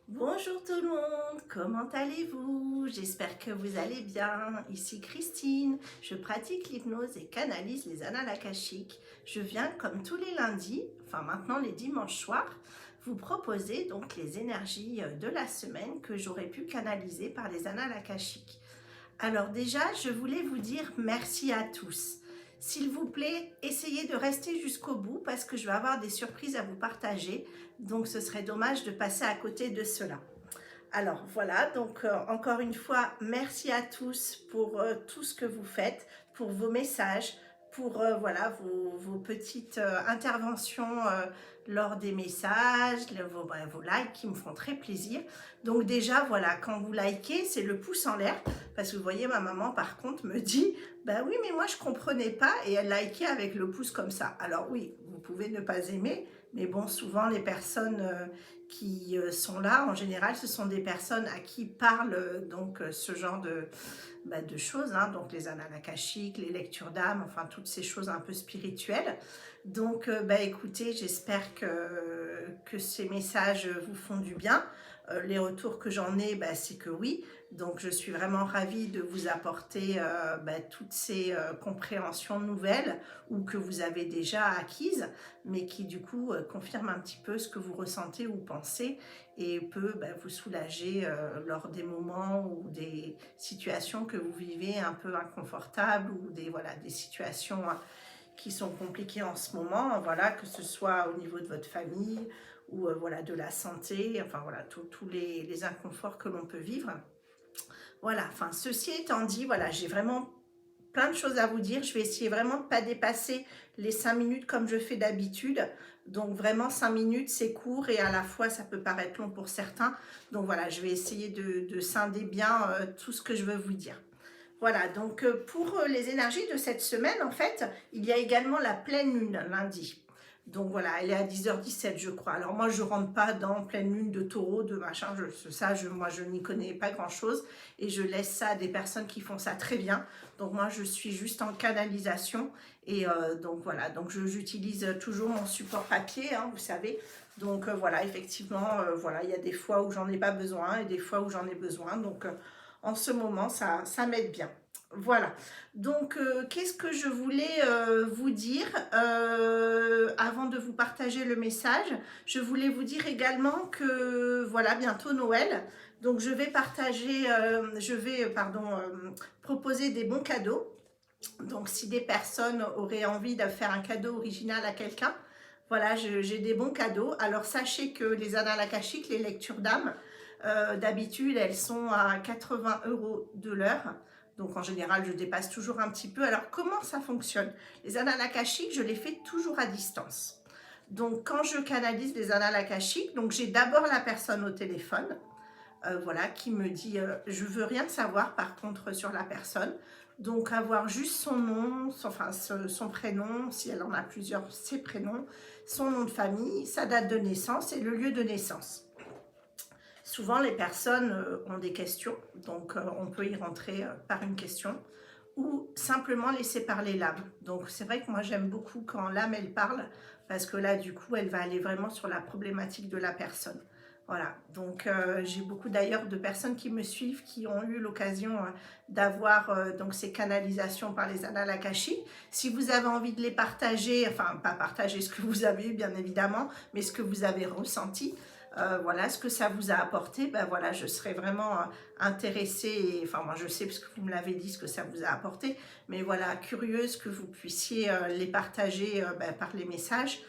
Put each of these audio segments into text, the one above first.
Bonjour tout le monde, comment allez-vous? J'espère que vous allez bien. Ici Christine, je pratique l'hypnose et canalise les annales akashiques. Je viens comme tous les lundis, enfin maintenant les dimanches soirs, vous proposer donc les énergies de la semaine que j'aurais pu canaliser par les annales akashiques. Alors déjà, je voulais vous dire merci à tous. S'il vous plaît, essayez de rester jusqu'au bout parce que je vais avoir des surprises à vous partager. Donc ce serait dommage de passer à côté de cela. Alors voilà, donc encore une fois, merci à tous pour tout ce que vous faites, pour vos messages, pour voilà, vos petites interventions lors des messages, vos likes qui me font très plaisir. Donc déjà, voilà, quand vous likez, c'est le pouce en l'air, parce que vous voyez, ma maman, par contre, me dit, bah oui, mais moi, je comprenais pas, et elle likait avec le pouce comme ça. Alors oui, vous pouvez ne pas aimer, mais bon, souvent, les personnes qui sont là, en général, ce sont des personnes à qui parle donc ce genre de choses, hein, donc les annales akashiques, les lectures d'âme, enfin toutes ces choses un peu spirituelles. Donc écoutez, j'espère que ces messages vous font du bien. Les retours que j'en ai, c'est que oui. Donc je suis vraiment ravie de vous apporter toutes ces compréhensions nouvelles ou que vous avez déjà acquises, mais qui du coup confirment un petit peu ce que vous ressentez ou pensez et peut vous soulager lors des moments ou des situations que vous vivez un peu inconfortables ou des situations qui sont compliquées en ce moment, voilà, que ce soit au niveau de votre famille ou de la santé, enfin voilà, tous les inconforts que l'on peut vivre. Voilà, enfin ceci étant dit, voilà, j'ai vraiment plein de choses à vous dire. Je vais essayer vraiment de ne pas dépasser les 5 minutes comme je fais d'habitude. Donc vraiment 5 minutes, c'est court et à la fois ça peut paraître long pour certains. Donc voilà, je vais essayer de scinder bien tout ce que je veux vous dire. Voilà, donc pour les énergies de cette semaine, en fait, il y a également la pleine lune lundi. Donc voilà, elle est à 10h17, je crois. Alors moi, je ne rentre pas dans pleine lune de taureau, de machin, moi, je n'y connais pas grand-chose. Et je laisse ça à des personnes qui font ça très bien. Donc moi, je suis juste en canalisation. Et donc voilà, donc j'utilise toujours mon support papier, hein, vous savez. Donc voilà, effectivement, voilà, il y a des fois où j'en ai pas besoin et des fois où j'en ai besoin. Donc en ce moment, ça m'aide bien. Voilà, donc qu'est-ce que je voulais vous dire avant de vous partager le message? Je voulais vous dire également que voilà, bientôt Noël, donc proposer des bons cadeaux. Donc si des personnes auraient envie de faire un cadeau original à quelqu'un, voilà, j'ai des bons cadeaux. Alors sachez que les annales akashiques, les lectures d'âme, d'habitude, elles sont à 80 € de l'heure. Donc en général, je dépasse toujours un petit peu. Alors comment ça fonctionne? Les annales akashiques, je les fais toujours à distance. Donc quand je canalise les annales akashiques, donc j'ai d'abord la personne au téléphone, voilà, qui me dit je veux rien savoir par contre sur la personne. Donc avoir juste son nom, son prénom, si elle en a plusieurs, ses prénoms, son nom de famille, sa date de naissance et le lieu de naissance. Souvent, les personnes ont des questions, donc on peut y rentrer par une question ou simplement laisser parler l'âme. Donc c'est vrai que moi j'aime beaucoup quand l'âme elle parle parce que là du coup elle va aller vraiment sur la problématique de la personne. Voilà, donc j'ai beaucoup d'ailleurs de personnes qui me suivent qui ont eu l'occasion d'avoir donc ces canalisations par les annales akashiques. Si vous avez envie de les partager, enfin pas partager ce que vous avez eu bien évidemment, mais ce que vous avez ressenti, voilà, ce que ça vous a apporté, voilà, je serais vraiment intéressée, enfin moi je sais parce que vous me l'avez dit ce que ça vous a apporté, mais voilà, curieuse que vous puissiez les partager par les messages,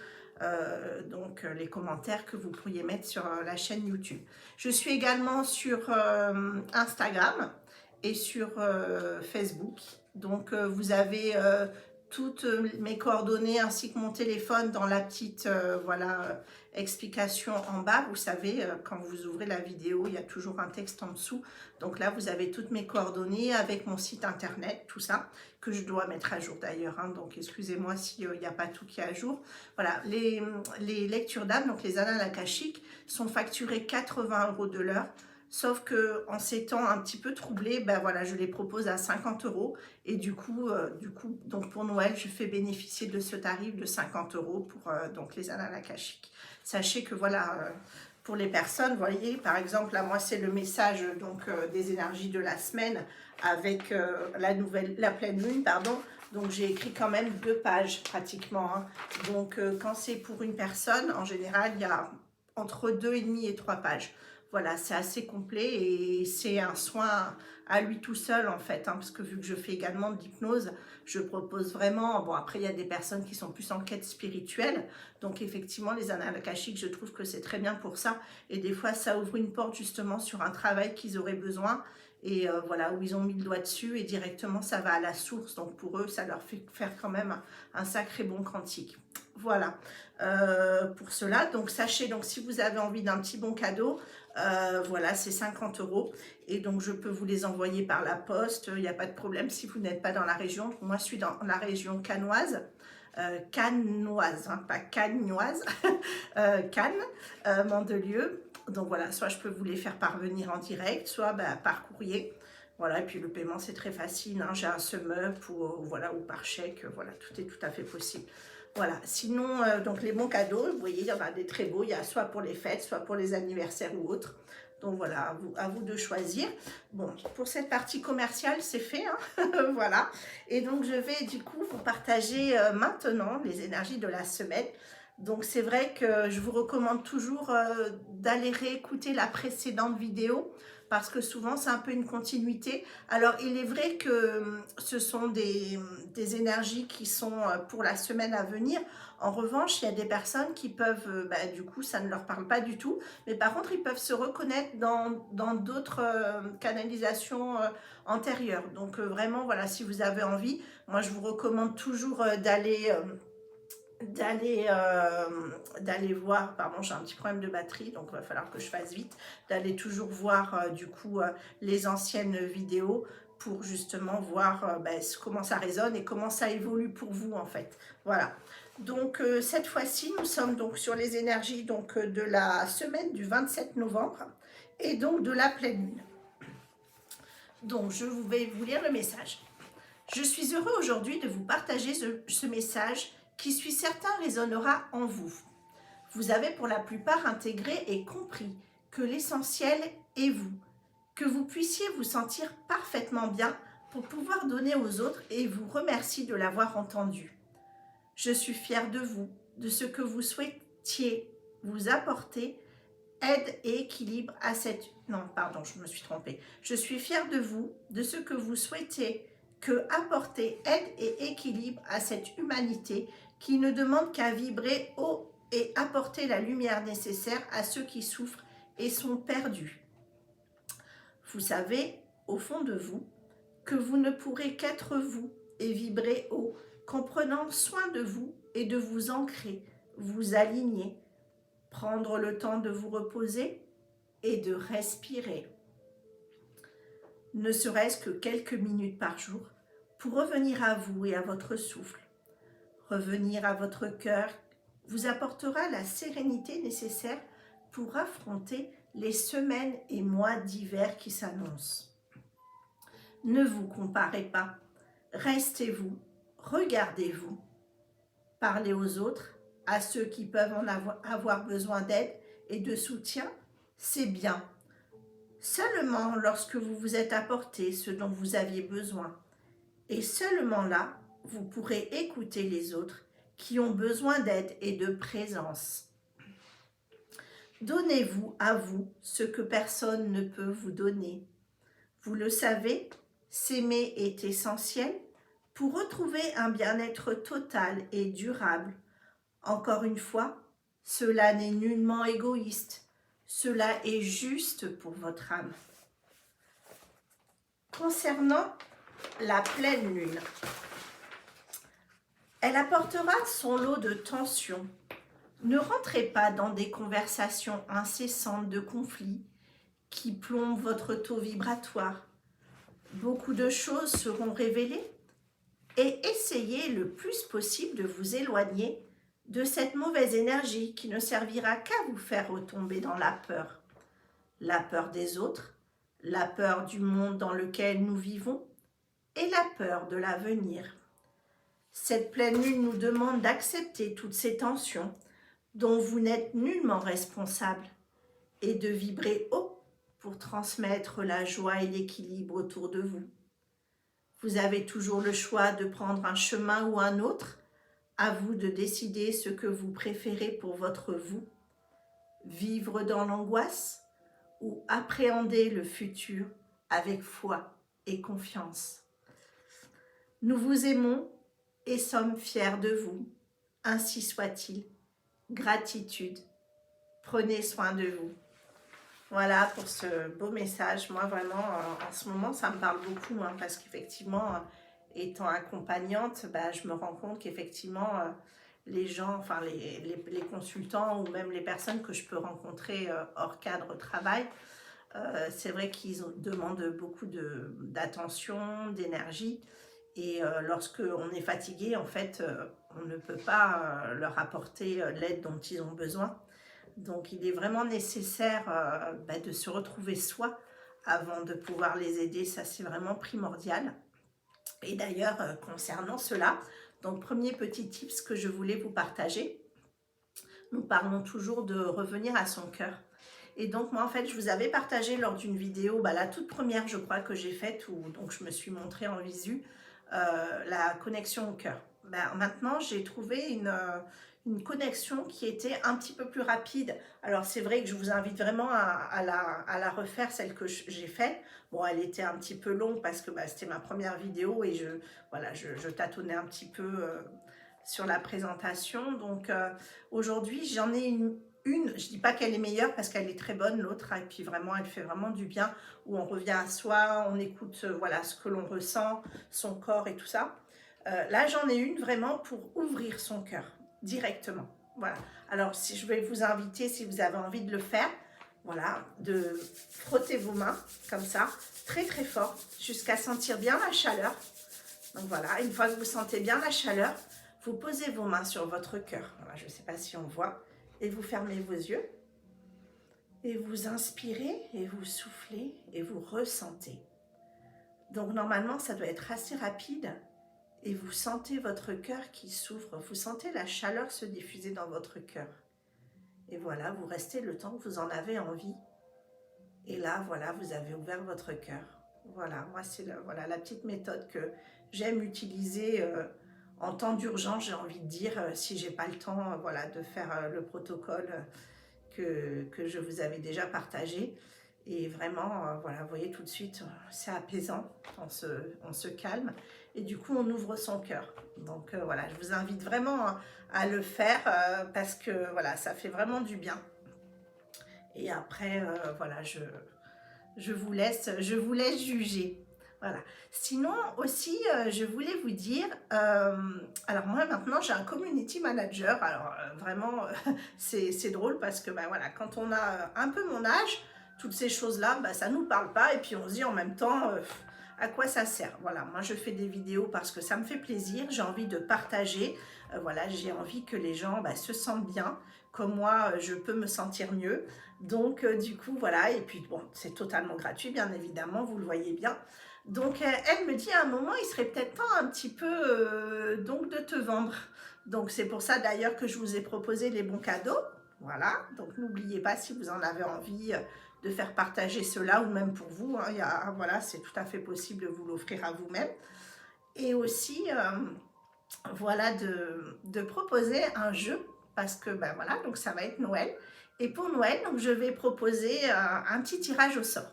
donc les commentaires que vous pourriez mettre sur la chaîne YouTube. Je suis également sur Instagram et sur Facebook, donc vous avez toutes mes coordonnées ainsi que mon téléphone dans la petite explication en bas. Vous savez, quand vous ouvrez la vidéo, il y a toujours un texte en dessous. Donc là, vous avez toutes mes coordonnées avec mon site internet, tout ça, que je dois mettre à jour d'ailleurs. Hein, donc excusez-moi s'il n'y a pas tout qui est à jour. Voilà, les lectures d'âme, donc les annales akashiques, sont facturées 80 € de l'heure. Sauf que en ces temps un petit peu troublés, voilà, je les propose à 50 € et du coup, donc pour Noël, je fais bénéficier de ce tarif de 50 € pour donc les annales akashiques. Sachez que voilà, pour les personnes, vous voyez, par exemple, là, moi, c'est le message donc des énergies de la semaine avec la pleine lune, pardon. Donc, j'ai écrit quand même 2 pages pratiquement. Hein. Donc, quand c'est pour une personne, en général, il y a entre 2,5 et 3 pages. Voilà, c'est assez complet et c'est un soin à lui tout seul en fait, hein, parce que vu que je fais également de l'hypnose, je propose vraiment, bon après il y a des personnes qui sont plus en quête spirituelle, donc effectivement les annales akashiques, je trouve que c'est très bien pour ça, et des fois ça ouvre une porte justement sur un travail qu'ils auraient besoin, et voilà, où ils ont mis le doigt dessus, et directement ça va à la source, donc pour eux ça leur fait faire quand même un sacré bon quantique. Voilà, pour cela, donc sachez, donc si vous avez envie d'un petit bon cadeau, voilà, c'est 50 € et donc je peux vous les envoyer par la poste, il n'y a pas de problème si vous n'êtes pas dans la région. Moi je suis dans la région cannoise, cannoise, hein, pas cagnoise, Cannes, Mandelieu. Donc voilà, soit je peux vous les faire parvenir en direct, soit par courrier. Voilà, et puis le paiement c'est très facile, hein, j'ai un SumUp voilà, ou par chèque, voilà, tout est tout à fait possible. Voilà, sinon, donc les bons cadeaux, vous voyez, il y en a des très beaux, il y a soit pour les fêtes, soit pour les anniversaires ou autres. Donc voilà, à vous de choisir. Bon, pour cette partie commerciale, c'est fait, hein. Voilà. Et donc, je vais du coup vous partager maintenant les énergies de la semaine. Donc, c'est vrai que je vous recommande toujours d'aller réécouter la précédente vidéo parce que souvent, c'est un peu une continuité. Alors, il est vrai que ce sont des énergies qui sont pour la semaine à venir. En revanche, il y a des personnes qui peuvent, du coup, ça ne leur parle pas du tout. Mais par contre, ils peuvent se reconnaître dans d'autres canalisations antérieures. Donc, vraiment, voilà, si vous avez envie, moi, je vous recommande toujours d'aller voir, pardon, j'ai un petit problème de batterie, donc il va falloir que je fasse vite, d'aller toujours voir du coup les anciennes vidéos pour justement voir comment ça résonne et comment ça évolue pour vous en fait. Voilà. Donc cette fois-ci, nous sommes donc sur les énergies donc de la semaine du 27 novembre et donc de la pleine lune. Donc je vais vous lire le message. Je suis heureux aujourd'hui de vous partager ce message qui, suis certain, résonnera en vous. Vous avez pour la plupart intégré et compris que l'essentiel est vous, que vous puissiez vous sentir parfaitement bien pour pouvoir donner aux autres et vous remercie de l'avoir entendu. Je suis fière de vous, de ce que vous souhaitiez vous apporter, aide et équilibre à cette... Non, pardon, je me suis trompée. Je suis fière de vous, de ce que vous souhaitez apporter aide et équilibre à cette humanité qui ne demande qu'à vibrer haut et apporter la lumière nécessaire à ceux qui souffrent et sont perdus. Vous savez, au fond de vous, que vous ne pourrez qu'être vous et vibrer haut qu'en prenant soin de vous et de vous ancrer, vous aligner, prendre le temps de vous reposer et de respirer. Ne serait-ce que quelques minutes par jour pour revenir à vous et à votre souffle. Revenir à votre cœur vous apportera la sérénité nécessaire pour affronter les semaines et mois d'hiver qui s'annoncent. Ne vous comparez pas, restez vous, regardez-vous. Parlez aux autres, à ceux qui peuvent en avoir besoin d'aide et de soutien, c'est bien. Seulement lorsque vous vous êtes apporté ce dont vous aviez besoin, et seulement là, vous pourrez écouter les autres qui ont besoin d'aide et de présence. Donnez-vous à vous ce que personne ne peut vous donner. Vous le savez, s'aimer est essentiel pour retrouver un bien-être total et durable. Encore une fois, cela n'est nullement égoïste, cela est juste pour votre âme. Concernant la pleine lune, elle apportera son lot de tensions. Ne rentrez pas dans des conversations incessantes de conflits qui plombent votre taux vibratoire. Beaucoup de choses seront révélées et essayez le plus possible de vous éloigner de cette mauvaise énergie qui ne servira qu'à vous faire retomber dans la peur. La peur des autres, la peur du monde dans lequel nous vivons et la peur de l'avenir. Cette pleine lune nous demande d'accepter toutes ces tensions dont vous n'êtes nullement responsable et de vibrer haut pour transmettre la joie et l'équilibre autour de vous. Vous avez toujours le choix de prendre un chemin ou un autre. À vous de décider ce que vous préférez pour votre vous. Vivre dans l'angoisse ou appréhender le futur avec foi et confiance. Nous vous aimons et sommes fiers de vous. Ainsi soit-il. Gratitude. Prenez soin de vous. Voilà pour ce beau message. Moi, vraiment, en ce moment, ça me parle beaucoup, hein, parce qu'effectivement, étant accompagnante, je me rends compte qu'effectivement, les gens, enfin les consultants ou même les personnes que je peux rencontrer hors cadre travail, c'est vrai qu'ils demandent beaucoup d'attention, d'énergie. Et lorsque on est fatigué, en fait, on ne peut pas leur apporter l'aide dont ils ont besoin. Donc, il est vraiment nécessaire de se retrouver soi avant de pouvoir les aider. Ça, c'est vraiment primordial. Et d'ailleurs, concernant cela, donc, premier petit tips que je voulais vous partager, nous parlons toujours de revenir à son cœur. Et donc, moi, en fait, je vous avais partagé lors d'une vidéo, la toute première, je crois, que j'ai faite, où donc, je me suis montrée en visu, la connexion au cœur. Maintenant, j'ai trouvé une connexion qui était un petit peu plus rapide. Alors, c'est vrai que je vous invite vraiment à la refaire, celle que j'ai faite. Bon, elle était un petit peu longue parce que c'était ma première vidéo et je tâtonnais un petit peu sur la présentation. Donc, aujourd'hui, j'en ai une. Je dis pas qu'elle est meilleure parce qu'elle est très bonne, l'autre, et puis vraiment, elle fait vraiment du bien, où on revient à soi, on écoute ce que l'on ressent, son corps et tout ça. Là, j'en ai une vraiment pour ouvrir son cœur directement. Voilà. Alors, si je vais vous inviter, si vous avez envie de le faire, voilà, de frotter vos mains comme ça, très très fort, jusqu'à sentir bien la chaleur. Donc voilà, une fois que vous sentez bien la chaleur, vous posez vos mains sur votre cœur. Voilà, je ne sais pas si on voit. Et vous fermez vos yeux. Et vous inspirez et vous soufflez et vous ressentez. Donc normalement, ça doit être assez rapide. Et vous sentez votre cœur qui s'ouvre. Vous sentez la chaleur se diffuser dans votre cœur. Et voilà, vous restez le temps que vous en avez envie. Et là, voilà, vous avez ouvert votre cœur. Voilà, moi, c'est la petite méthode que j'aime utiliser en temps d'urgence, j'ai envie de dire, si j'ai pas le temps de faire le protocole que je vous avais déjà partagé. Et vraiment, vous voyez tout de suite, c'est apaisant, on se calme. Et du coup, on ouvre son cœur. Donc voilà, je vous invite vraiment à le faire parce que voilà, ça fait vraiment du bien. Et après, je vous laisse juger. Voilà. Sinon aussi, je voulais vous dire, alors moi maintenant j'ai un community manager. Alors vraiment, c'est drôle parce que quand on a un peu mon âge, toutes ces choses-là, ça nous parle pas et puis on se dit en même temps, à quoi ça sert? Voilà, moi je fais des vidéos parce que ça me fait plaisir, j'ai envie de partager, j'ai envie que les gens se sentent bien, comme moi je peux me sentir mieux. Donc du coup voilà, et puis bon, c'est totalement gratuit bien évidemment, vous le voyez bien. Donc elle me dit à un moment, il serait peut-être temps un petit peu donc de te vendre. Donc c'est pour ça d'ailleurs que je vous ai proposé les bons cadeaux. Voilà, donc n'oubliez pas si vous en avez envie de faire partager cela ou même pour vous, hein, voilà, c'est tout à fait possible de vous l'offrir à vous-même. Et aussi, voilà, de proposer un jeu parce que voilà, donc ça va être Noël. Et pour Noël, donc je vais proposer un petit tirage au sort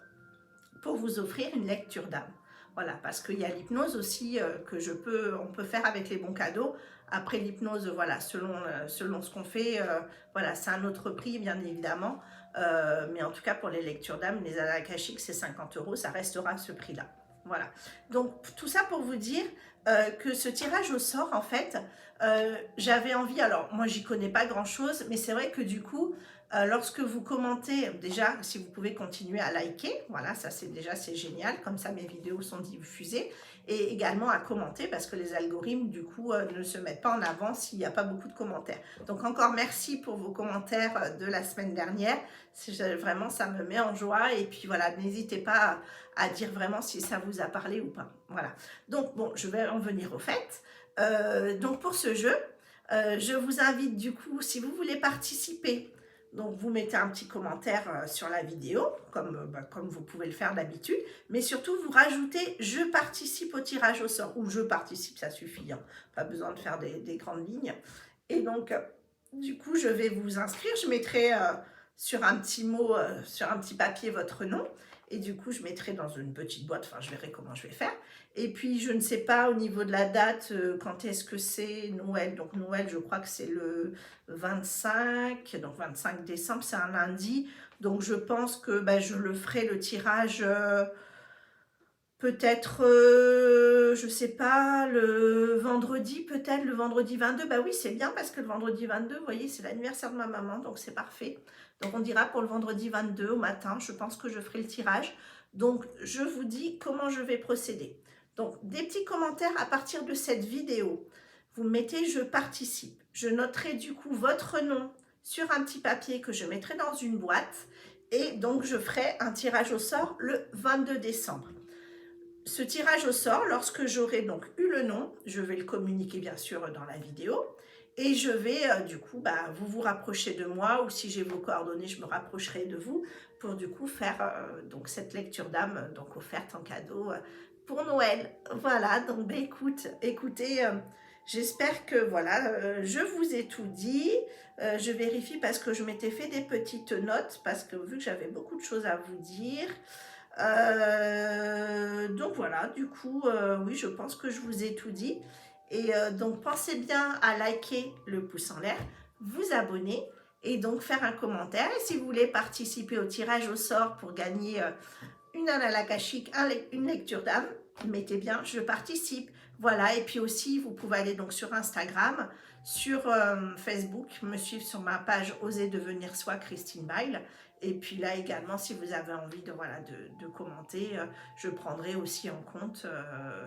pour vous offrir une lecture d'âme. Voilà, parce qu'il y a l'hypnose aussi que on peut faire avec les bons cadeaux. Après l'hypnose, voilà, selon ce qu'on fait, voilà, c'est un autre prix, bien évidemment. Mais en tout cas, pour les lectures d'âme, les annales akashiques, c'est 50 €, ça restera à ce prix-là. Voilà. Donc, tout ça pour vous dire que ce tirage au sort, en fait, j'avais envie, alors moi, j'y connais pas grand-chose, mais c'est vrai que du coup, lorsque vous commentez, déjà, si vous pouvez continuer à liker, voilà, ça c'est génial, comme ça mes vidéos sont diffusées, et également à commenter, parce que les algorithmes, du coup, ne se mettent pas en avant s'il n'y a pas beaucoup de commentaires. Donc encore merci pour vos commentaires de la semaine dernière, vraiment ça me met en joie, et puis voilà, n'hésitez pas à dire vraiment si ça vous a parlé ou pas. Voilà, donc bon, je vais en venir au fait. Donc pour ce jeu, je vous invite du coup, si vous voulez participer, Donc, vous mettez un petit commentaire sur la vidéo, comme vous pouvez le faire d'habitude. Mais surtout, vous rajoutez « Je participe au tirage au sort » ou « Je participe », ça suffit. Hein. Pas besoin de faire des grandes lignes. Et donc, du coup, je vais vous inscrire. Je mettrai sur un petit mot, sur un petit papier votre nom. Et du coup, je mettrai dans une petite boîte. Enfin, je verrai comment je vais faire. Et puis, je ne sais pas au niveau de la date, quand est-ce que c'est Noël. Donc, Noël, je crois que c'est le 25. Donc, 25 décembre, c'est un lundi. Donc, je pense que je le ferai le tirage peut-être, je sais pas, le vendredi, peut-être le vendredi 22. Bah oui, c'est bien parce que le vendredi 22, vous voyez, c'est l'anniversaire de ma maman. Donc, c'est parfait. Donc, on dira pour le vendredi 22 au matin. Je pense que je ferai le tirage. Donc, je vous dis comment je vais procéder. Donc, des petits commentaires à partir de cette vidéo. Vous mettez « Je participe ». Je noterai du coup votre nom sur un petit papier que je mettrai dans une boîte. Et donc, je ferai un tirage au sort le 22 décembre. Ce tirage au sort, lorsque j'aurai donc eu le nom, je vais le communiquer bien sûr dans la vidéo. Et je vais du coup, vous vous rapprocher de moi, ou si j'ai vos coordonnées, je me rapprocherai de vous pour du coup faire donc cette lecture d'âme donc offerte en cadeau pour Noël. Voilà, donc écoutez, j'espère que voilà, je vous ai tout dit. Je vérifie parce que je m'étais fait des petites notes, parce que vu que j'avais beaucoup de choses à vous dire. Donc voilà, du coup, oui, je pense que je vous ai tout dit. Et donc, pensez bien à liker le pouce en l'air, vous abonner et donc faire un commentaire. Et si vous voulez participer au tirage au sort pour gagner une annale akashique, une lecture d'âme, mettez bien « Je participe ». Voilà, et puis aussi, vous pouvez aller donc sur Instagram, sur Facebook, me suivre sur ma page « Oser devenir soi » Christine Bail. Et puis là également, si vous avez envie de commenter, je prendrai aussi en compte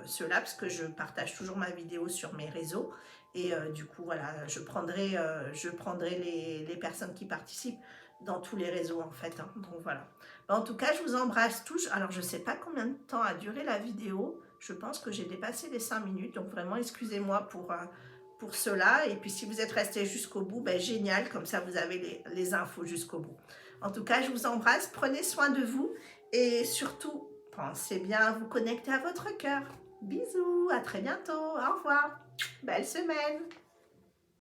cela, parce que je partage toujours ma vidéo sur mes réseaux. Et du coup, voilà, je prendrai les personnes qui participent dans tous les réseaux en fait. Hein. Donc voilà. En tout cas, je vous embrasse tous. Alors, je ne sais pas combien de temps a duré la vidéo. Je pense que j'ai dépassé les 5 minutes. Donc vraiment, excusez-moi pour cela. Et puis, si vous êtes resté jusqu'au bout, génial. Comme ça, vous avez les infos jusqu'au bout. En tout cas, je vous embrasse. Prenez soin de vous. Et surtout, pensez bien à vous connecter à votre cœur. Bisous. À très bientôt. Au revoir. Belle semaine.